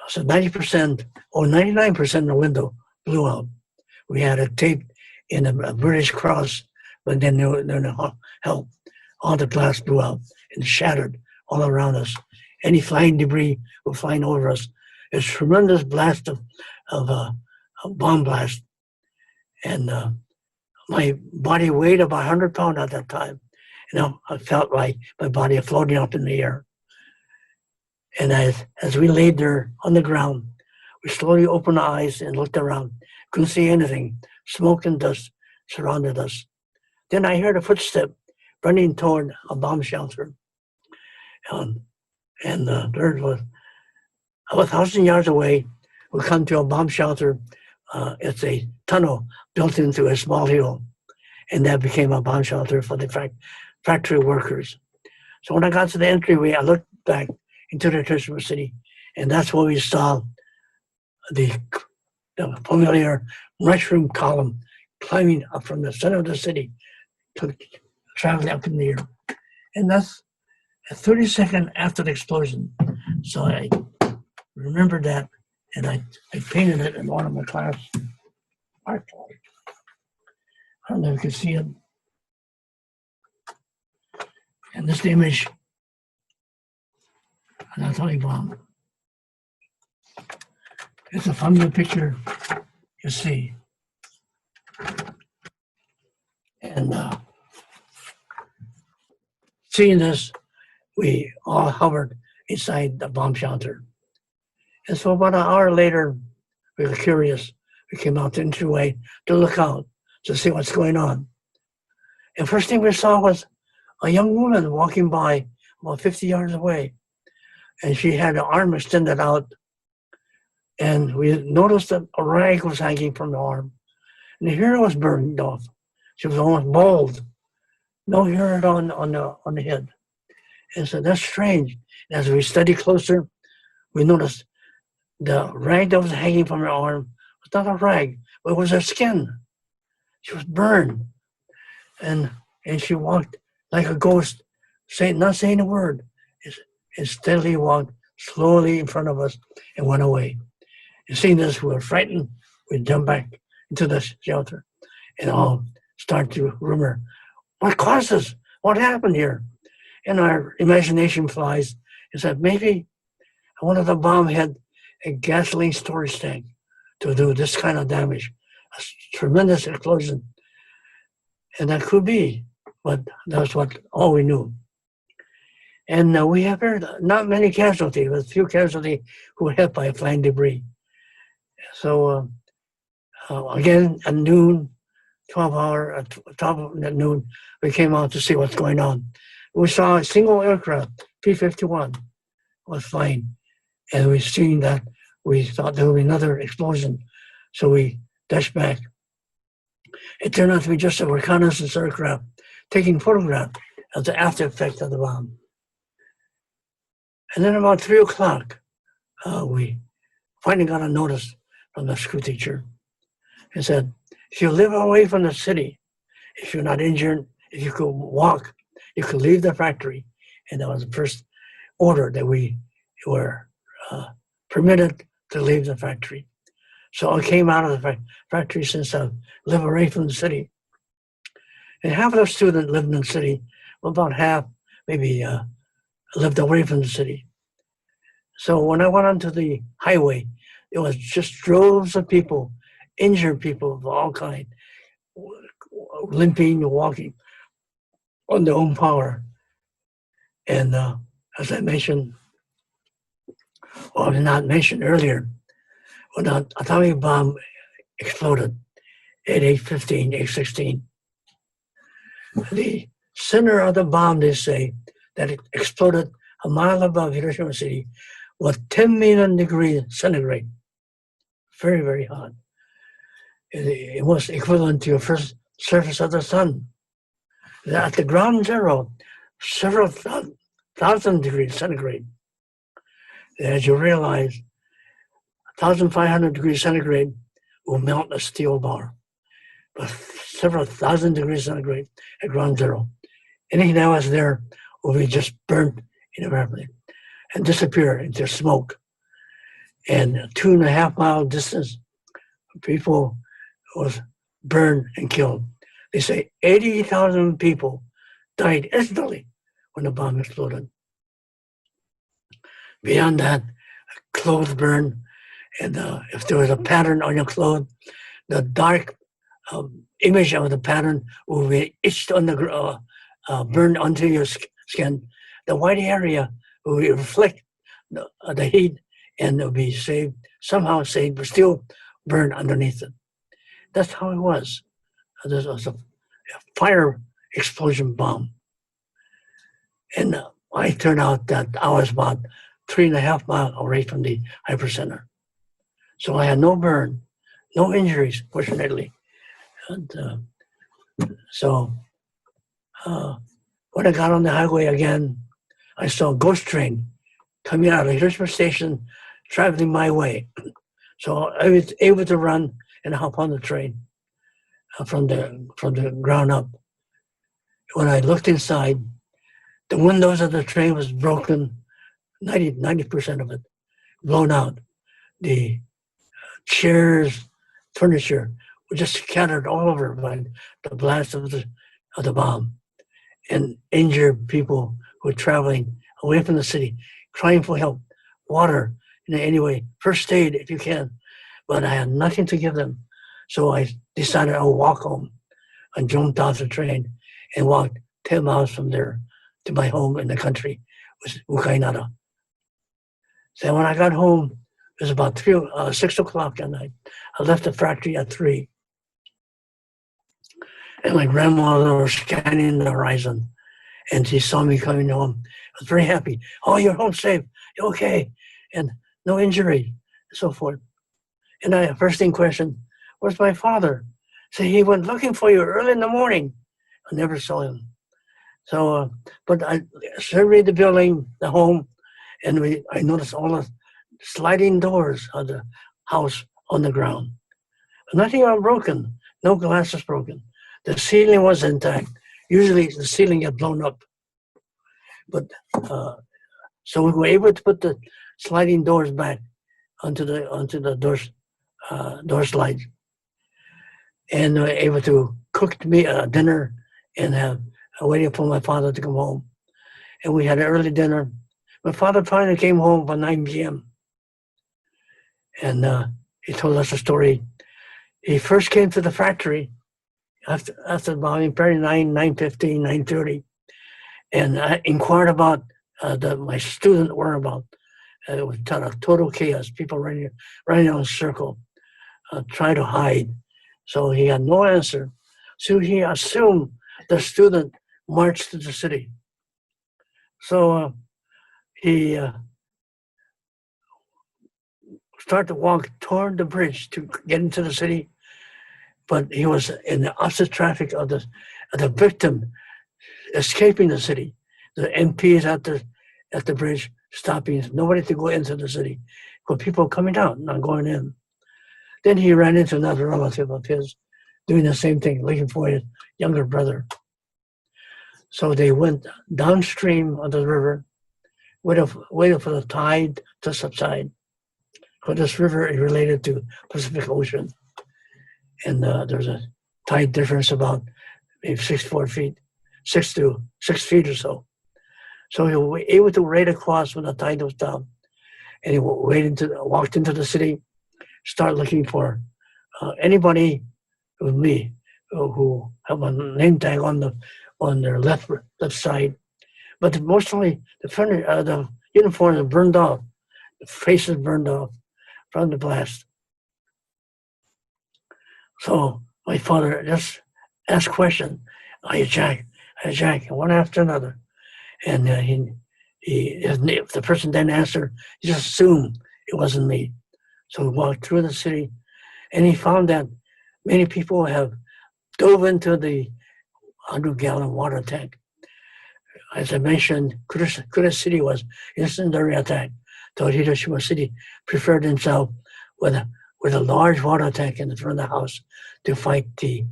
So 90% or 99% of the window blew out. We had it taped in a British cross, but then no help. All the glass blew out and shattered all around us. Any flying debris were flying over us. It's a tremendous blast of a bomb blast. And my body weighed about 100 pounds at that time. I felt like my body floating up in the air. And as we laid there on the ground, we slowly opened our eyes and looked around. Couldn't see anything. Smoke and dust surrounded us. Then I heard a footstep running toward a bomb shelter. And there it was. About 1,000 yards away, we come to a bomb shelter. It's a tunnel built into a small hill. And that became a bomb shelter for the factory workers. So when I got to the entryway, I looked back into the Hiroshima city, and that's where we saw the familiar mushroom column climbing up from the center of the city, traveling up in the air. And that's 30 seconds after the explosion. So I remembered that, and I painted it in one of my class art. I don't know if you can see it. And this image, an atomic bomb. It's a familiar picture you see. And seeing this, we all hovered inside the bomb shelter. And so about an hour later, we were curious. We came out the entryway to look out to see what's going on. And first thing we saw was a young woman walking by about 50 yards away. And she had her arm extended out. And we noticed that a rag was hanging from the arm. And the hair was burned off. She was almost bald. No hair on the head. And so that's strange. And as we studied closer, we noticed the rag that was hanging from her arm was not a rag, but it was her skin. She was burned. And she walked like a ghost, not saying a word. And steadily walked slowly in front of us and went away. And seeing this, we were frightened. We jumped back into the shelter and all started to rumor, what caused this? What happened here? And our imagination flies and said, maybe one of the bomb had a gasoline storage tank to do this kind of damage, a tremendous explosion. And that could be. but that's all we knew. And we have heard not many casualties, but few casualties who were hit by flying debris. So again, at noon, 12 at noon, we came out to see what's going on. We saw a single aircraft, P-51, was flying, and we seen that. We thought there would be another explosion, so we dashed back. It turned out to be just a reconnaissance aircraft taking photographs of the after effect of the bomb. And then about 3 o'clock, we finally got a notice from the school teacher. He said, if you live away from the city, if you're not injured, if you could walk, you could leave the factory. And that was the first order that we were permitted to leave the factory. So I came out of the factory since I live away from the city. And half of the students lived in the city, about half maybe lived away from the city. So when I went onto the highway, it was just droves of people, injured people of all kinds, limping and walking on their own power. And as I mentioned, or not mentioned earlier, when the atomic bomb exploded at 8:15, 8:16, the center of the bomb, they say, that it exploded a mile above Hiroshima City, was 10 million degrees centigrade. Very, very hot. It was equivalent to the first surface of the sun. At the ground zero, several thousand degrees centigrade. As you realize, 1,500 degrees centigrade will melt a steel bar. But several thousand degrees centigrade at ground zero. Anything that was there will be just burnt irreparably and disappear into smoke. And a 2.5 mile distance, people was burned and killed. They say 80,000 people died instantly when the bomb exploded. Beyond that, clothes burned, and if there was a pattern on your clothes, the dark image of the pattern will be etched on the burned onto your skin. The white area will reflect the heat, and it will be somehow saved, but still burned underneath it. That's how it was. This was a fire explosion bomb. And I turned out that I was about 3.5 miles away from the hypercenter. So I had no burn, no injuries, fortunately. And so when I got on the highway again, I saw a ghost train coming out of Hiroshima Station, traveling my way. So I was able to run and hop on the train from the ground up. When I looked inside, the windows of the train was broken, 90% of it blown out. The chairs, furniture were just scattered all over by the blast of the bomb. And injured people who were traveling away from the city, crying for help, water, anyway, first aid if you can. But I had nothing to give them. So I decided I'll walk home. I jumped off the train and walked 10 miles from there to my home in the country, was Ukainara. So when I got home, it was about 6 o'clock at night. I left the factory at 3. And my grandmother was scanning the horizon, and she saw me coming home. I was very happy. Oh, you're home safe. You're okay. And no injury, and so forth. And I first thing questioned, where's my father? So he went looking for you early in the morning. I never saw him. So, but I surveyed the building, the home, and I noticed all the sliding doors of the house on the ground. Nothing was broken. No glass was broken. The ceiling was intact. Usually the ceiling had blown up. But so we were able to put the sliding doors back onto the door slides, and we were able to cook me dinner and have waiting for my father to come home. And we had an early dinner. My father finally came home by 9 p.m. And he told us a story. He first came to the factory after the bombing, probably 9:15, 9:30, and I inquired about my student whereabouts. It was total chaos. People running in a circle, trying to hide. So he had no answer. So he assumed the student marched to the city. So he started to walk toward the bridge to get into the city, but he was in the opposite traffic of the victim escaping the city. The MPs at the bridge stopping, nobody to go into the city, but people coming out, not going in. Then he ran into another relative of his doing the same thing, looking for his younger brother. So they went downstream of the river, waited for the tide to subside. Because this river is related to Pacific Ocean. And there's a tide difference about maybe 6 feet or so. So he was able to wade across when the tide was down. And he walked into the city, started looking for anybody with me who have a name tag on their left side. But mostly the uniforms are burned off, the faces burned off from the blast. So my father just asked questions. Are you Jack? Are you Jack? One after another. And if the person didn't answer, he just assumed it wasn't me. So we walked through the city, and he found that many people have dove into the 100-gallon water tank. As I mentioned, Kura City was incendiary attack. So Hiroshima City prepared himself with a large water tank in the front of the house to fight the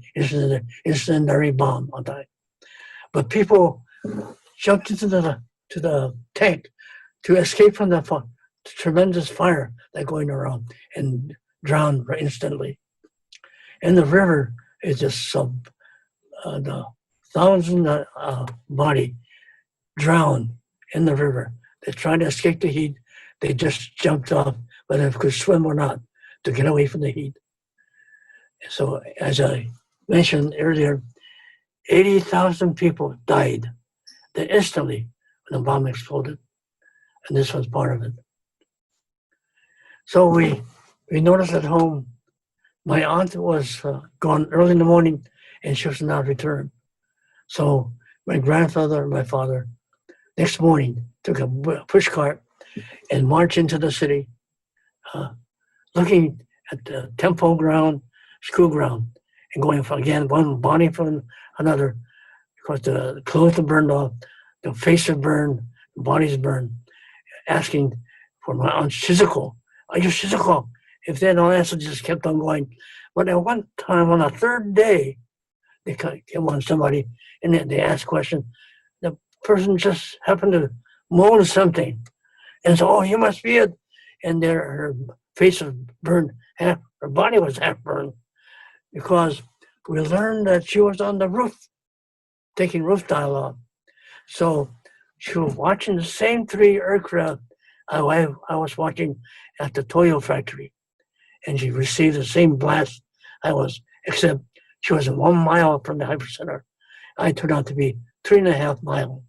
incendiary bomb attack. But people jumped into the tank to escape from the tremendous fire that's going around and drowned instantly. And the river is just the thousand body drowned in the river. They tried to escape the heat. They just jumped off, whether they could swim or not, to get away from the heat. So as I mentioned earlier, 80,000 people died instantly when the bomb exploded. And this was part of it. So we noticed at home, my aunt was gone early in the morning and she was not returned. So my grandfather and my father, next morning, took a push cart and marched into the city, looking at the temple ground, school ground, and going from, again, one body from another, because the clothes were burned off, the face was burned, the body's burned, asking for my aunt Shizuko. Are you Shizuko? If they don't answer, just kept on going. But at one time, on the third day, they came on somebody, and they asked a question. The person just happened to moan something. And so, oh, you must be it. And her face was burned, her body was half burned, because we learned that she was on the roof, taking roof tile off. So she was watching the same 3 aircraft I was watching at the Toyo factory. And she received the same blast I was, except she was 1 mile from the hypercenter. I turned out to be 3.5 miles.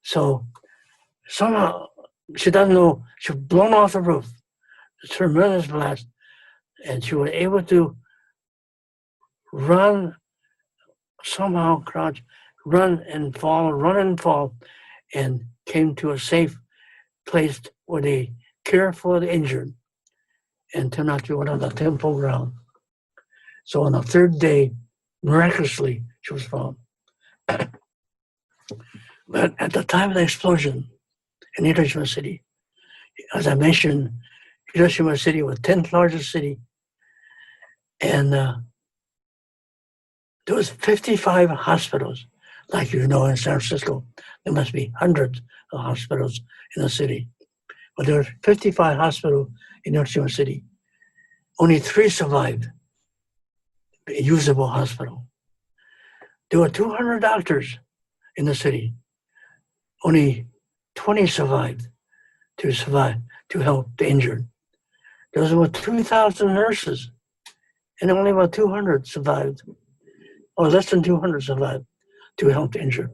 So somehow, she doesn't know, she was blown off the roof, a tremendous blast, and she was able to run, somehow crouch, run and fall, and came to a safe place where they care for the injured, and turned out to be one of the temple ground. So on the third day, miraculously, she was found. But at the time of the explosion in Hiroshima City, as I mentioned, Hiroshima City was the 10th largest city, and there was 55 hospitals. Like you know, in San Francisco, there must be hundreds of hospitals in the city. But there were 55 hospitals in Hiroshima City. Only 3 survived a usable hospital. There were 200 doctors in the city. Only 20 survived to help the injured. There were 2,000 nurses and only about 200 survived, or less than 200 survived to help the injured.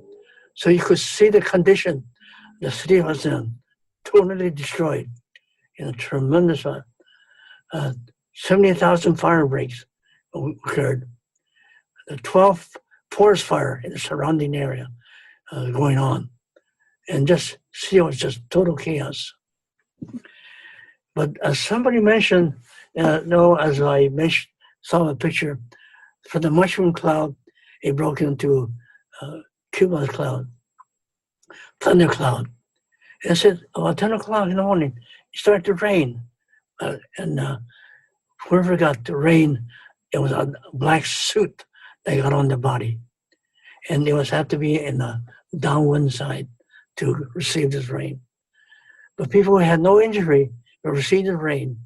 So you could see the condition the city was in, totally destroyed in a tremendous 70,000 fire breaks occurred. The 12th forest fire in the surrounding area going on. And just see, it was just total chaos. But as somebody mentioned, as I mentioned, saw a picture, for the mushroom cloud, it broke into cumulus cloud, thunder cloud. And it said about 10 o'clock in the morning, it started to rain. And whoever got the rain, it was a black suit they got on the body. And it was had to be in the downwind side to receive this rain. But people who had no injury but received the rain.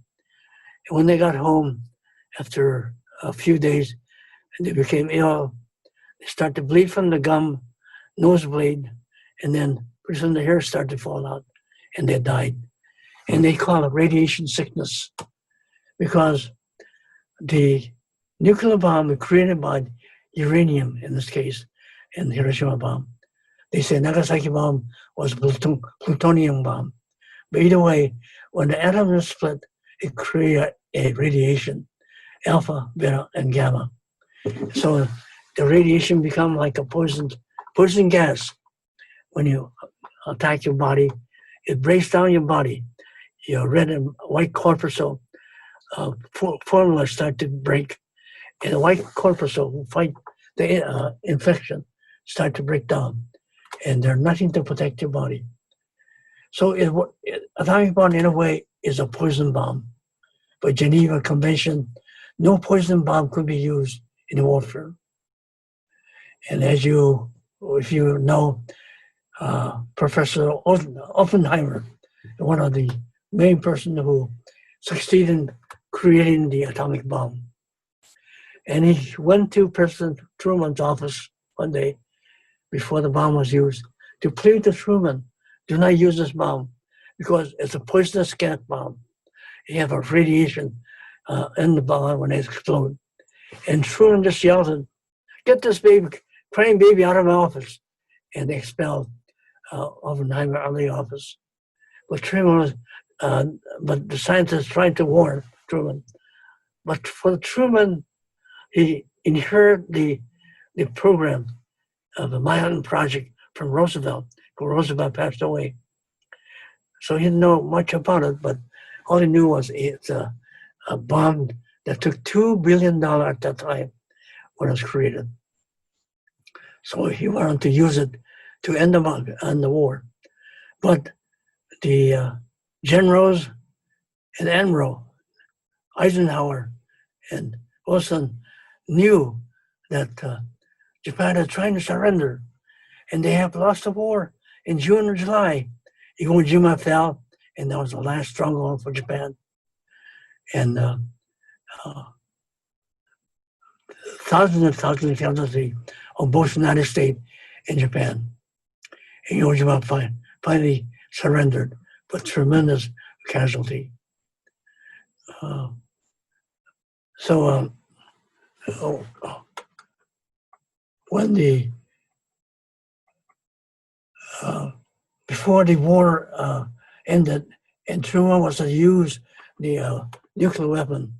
And when they got home after a few days, they became ill. They started to bleed from the gum, nosebleed, and then pretty soon the hair started to fall out, and they died. And they call it radiation sickness because the nuclear bomb was created by uranium, in this case, in the Hiroshima bomb. They say Nagasaki bomb was plutonium bomb. But either way, when the atoms split, it created a radiation, alpha, beta, and gamma. So the radiation become like a poison gas. When you attack your body, it breaks down your body. Your red and white corpuscle formulas start to break, and the white corpuscle will fight the infection, start to break down, and there's nothing to protect your body. So atomic bomb, in a way, is a poison bomb. By Geneva Convention, no poison bomb could be used in warfare. And if you know, Professor Oppenheimer, one of the main person who succeeded in creating the atomic bomb. And he went to President Truman's office one day before the bomb was used to plead to Truman, do not use this bomb because it's a poisonous gas bomb. You have a radiation in the bomb when it explodes. And Truman just yelled, get this crying baby out of my office. And they expelled Oppenheimer out of the office. But Truman was, but the scientists tried to warn Truman. But for Truman, he inherited the program of the Manhattan Project from Roosevelt, because Roosevelt passed away. So he didn't know much about it, but all he knew was it's a bomb that took $2 billion at that time when it was created. So he wanted to use it to end the war. But the generals and Admiral Eisenhower and Wilson knew that Japan is trying to surrender, and they have lost the war in June or July. Iwo Jima fell, and that was the last stronghold for Japan. And thousands and thousands of casualties of both the United States and Japan. And Iwo Jima finally surrendered, but tremendous casualty. When before the war ended, and Truman was to use the nuclear weapon,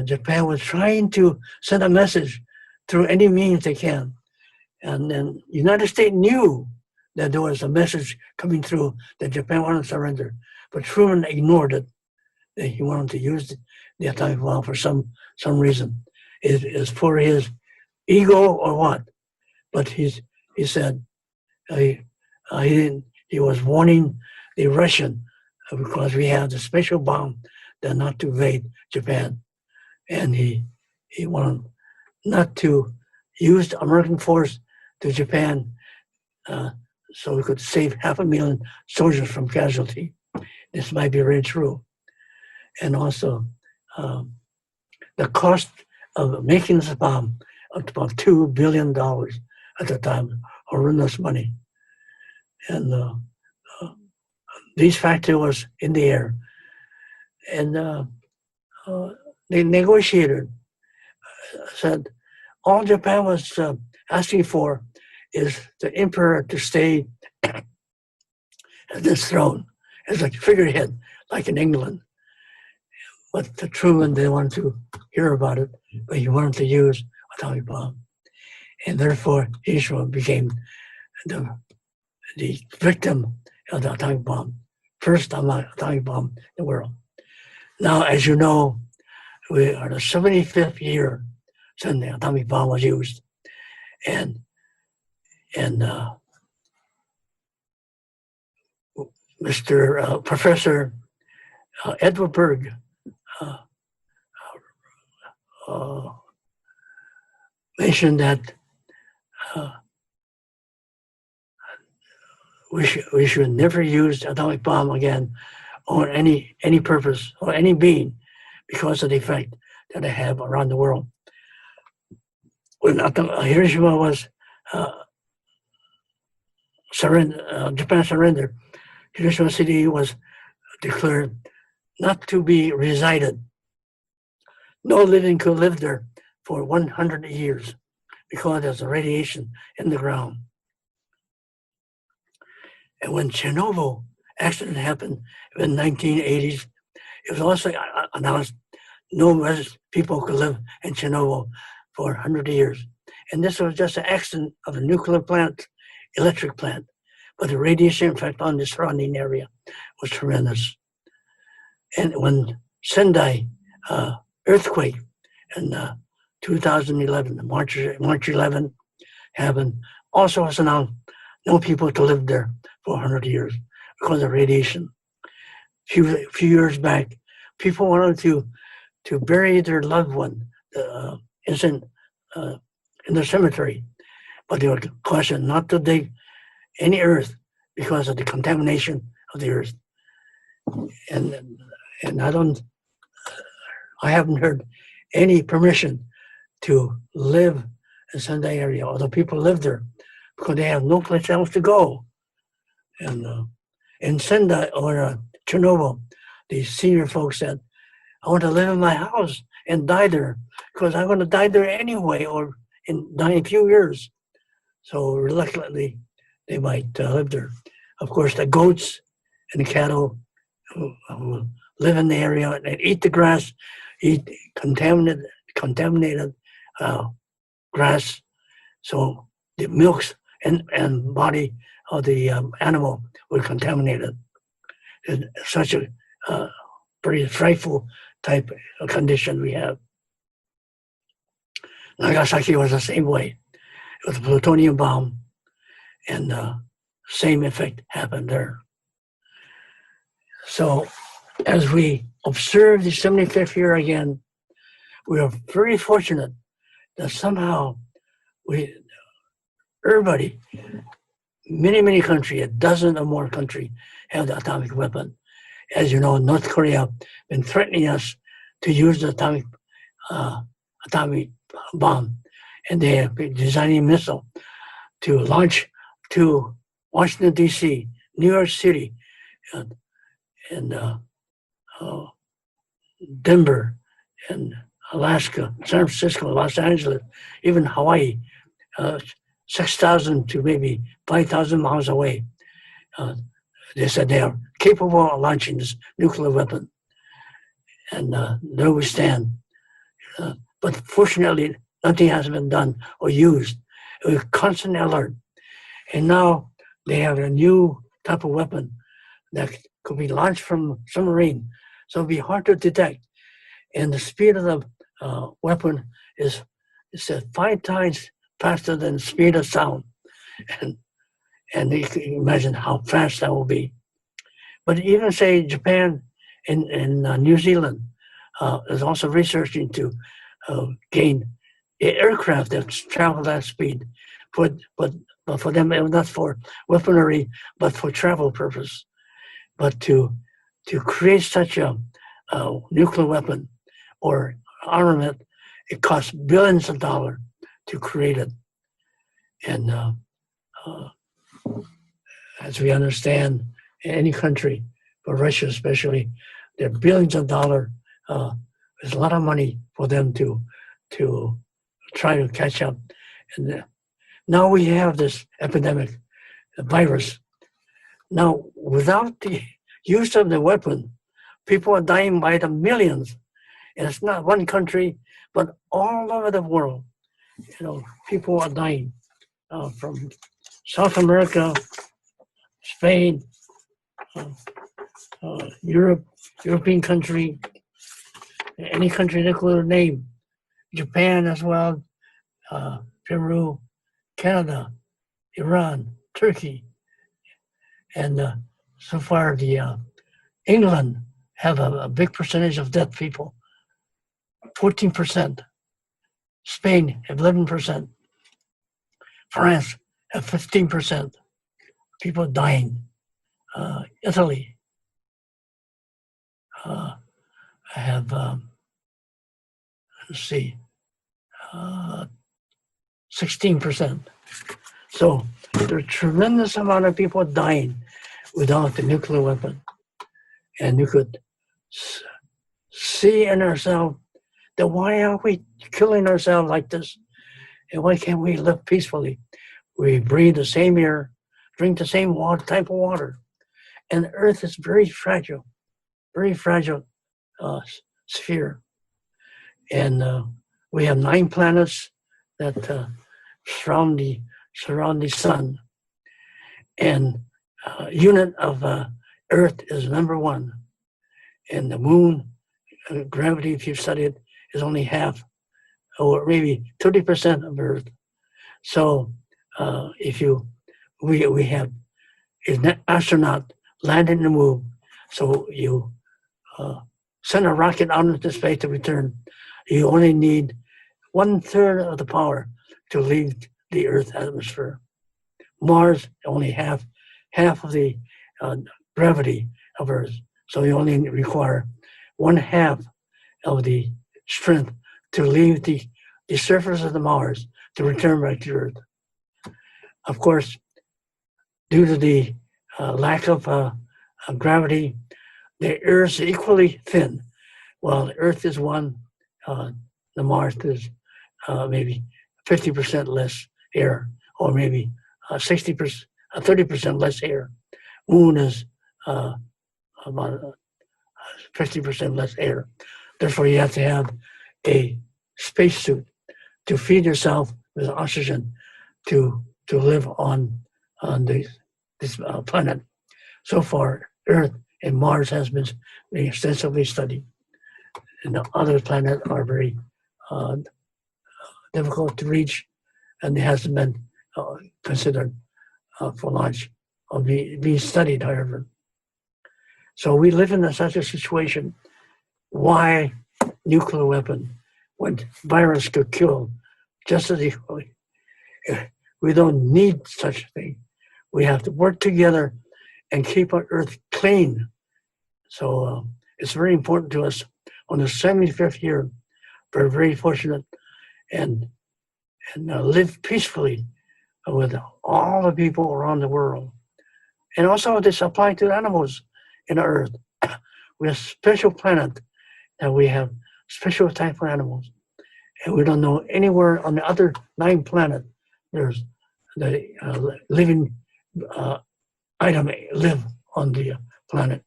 Japan was trying to send a message through any means they can. And then the United States knew that there was a message coming through that Japan wanted to surrender, but Truman ignored it. He wanted to use the atomic bomb for some reason. Is for his ego or what? But he said he was warning the Russian because we have the special bomb that not to invade Japan, and he wanted not to use the American force to Japan so we could save 500,000 soldiers from casualty. This might be very true. And also, the cost of making this bomb was about $2 billion at the time, horrendous money. And these factors was in the air. And they negotiated, said all Japan was asking for is the emperor to stay at this throne as a figurehead, like in England. But the Truman didn't want to hear about it, but he wanted to use atomic bomb. And therefore, Hiroshima became the victim of the atomic bomb, first atomic bomb in the world. Now, as you know, we are the 75th year since the atomic bomb was used. And Professor Edward Berg mentioned that we should never use atomic bomb again on any purpose or any being because of the effect that they have around the world. When Hiroshima was Japan surrendered, Hiroshima city was declared not to be resided. No living could live there for 100 years because there's a radiation in the ground. And when Chernobyl accident happened in the 1980s, it was also announced no people could live in Chernobyl for 100 years. And this was just an accident of a nuclear plant, electric plant. But the radiation effect on the surrounding area was tremendous. And when Sendai earthquake in 2011, March 11, happened, also was announced no people to live there for 100 years because of radiation. A few years back, people wanted to bury their loved one in their cemetery, but they were cautioned not to dig any earth because of the contamination of the earth. And I haven't heard any permission to live in Sendai area, although people live there because they have no place else to go. And in Sendai or Chernobyl, the senior folks said, I want to live in my house and die there because I'm going to die there anyway or die in a few years. So reluctantly, they might live there. Of course, the goats and the cattle who live in the area and eat the grass, eat contaminated grass. So the milks and body of the animal were contaminated. It's such a pretty frightful type of condition we have. Nagasaki was the same way with a plutonium bomb, and same effect happened there. So as we observe the 75th year again, we are very fortunate that somehow everybody, many countries, a dozen or more countries have the atomic weapon. As you know, North Korea been threatening us to use the atomic bomb, and they have been designing a missile to launch to Washington, D.C., New York City, and Denver, and Alaska, San Francisco, Los Angeles, even Hawaii, 6,000 to maybe 5,000 miles away. They said they are capable of launching this nuclear weapon. And there we stand. But fortunately, nothing has been done or used. We're constantly alert. And now they have a new type of weapon that could be launched from submarine. So it'll be hard to detect. And the speed of the weapon is said 5 times faster than the speed of sound. And you can imagine how fast that will be. But even say Japan and New Zealand is also researching to gain aircraft that travel that speed. But for them, not for weaponry, but for travel purpose. But to create such a nuclear weapon or armament, it costs billions of dollars to create it. And as we understand, in any country, but Russia especially, there are billions of dollars There's a lot of money for them to try to catch up. And now we have this epidemic, the virus. Now, without the use of the weapon, people are dying by the millions. And it's not one country, but all over the world. People are dying from South America, Spain, European country, any country they could name, Japan as well, Peru, Canada, Iran, Turkey, and so far the England have a big percentage of dead people, 14%. Spain have 11%. France have 15%. People dying. Italy have, let's see, 16%. So there's a tremendous amount of people dying without the nuclear weapon. And you could see in ourselves that why are we killing ourselves like this? And why can't we live peacefully? We breathe the same air, drink the same water, type of water. And the earth is very fragile sphere. And we have 9 planets that surround the sun. And unit of Earth is number 1. And the moon, gravity, if you study it, is only half, or maybe 30% of Earth. So we have an astronaut landed in the moon, so you send a rocket out into space to return. You only need 1/3 of the power to leave the Earth atmosphere. Mars only half of the gravity of Earth, so you only require 1/2 of the strength to leave the surface of the Mars to return back to Earth. Of course, due to the lack of gravity, the air is equally thin. While the Earth is 1, the Mars is maybe 50% less air, or maybe 30% less air. Moon is about 50% less air. Therefore, you have to have a spacesuit to feed yourself with oxygen to live on this planet. So far, Earth and Mars has been extensively studied, and the other planets are very difficult to reach, and it hasn't been considered for launch or being studied, however. So we live in such a situation. Why nuclear weapon when virus could kill just as equally? We don't need such a thing. We have to work together and keep our Earth clean. So it's very important to us. On the 75th year, we're very fortunate and live peacefully with all the people around the world. And also this applies to animals in the Earth. We have a special planet that we have special type of animals. And we don't know anywhere on the other 9 planets there's the living item live on the planet.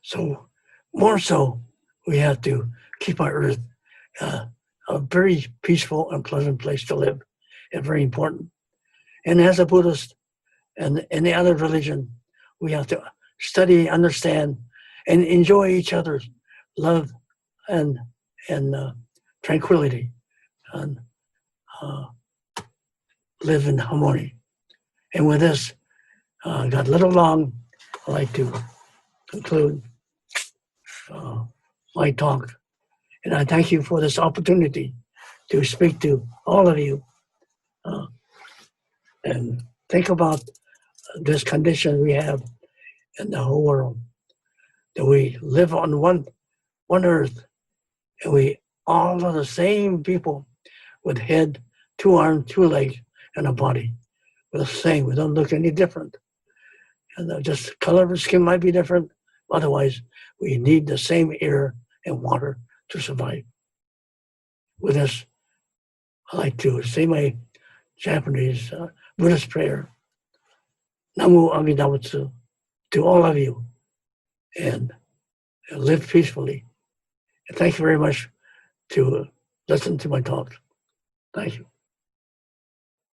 So more so, we have to keep our Earth a very peaceful and pleasant place to live. It's very important. And as a Buddhist and any other religion, we have to study, understand, and enjoy each other's love and tranquility, and live in harmony. And with this, got a little long. I'd like to conclude my talk. And I thank you for this opportunity to speak to all of you and think about this condition we have in the whole world, that we live on one earth, and we all are the same people with head, 2 arms, 2 legs, and a body. We're the same. We don't look any different. And just color of the skin might be different. Otherwise, we need the same air and water to survive. With this, I like to say my Japanese Buddhist prayer, Namu Amida Butsu, to all of you, and live peacefully. And thank you very much to listen to my talk. Thank you.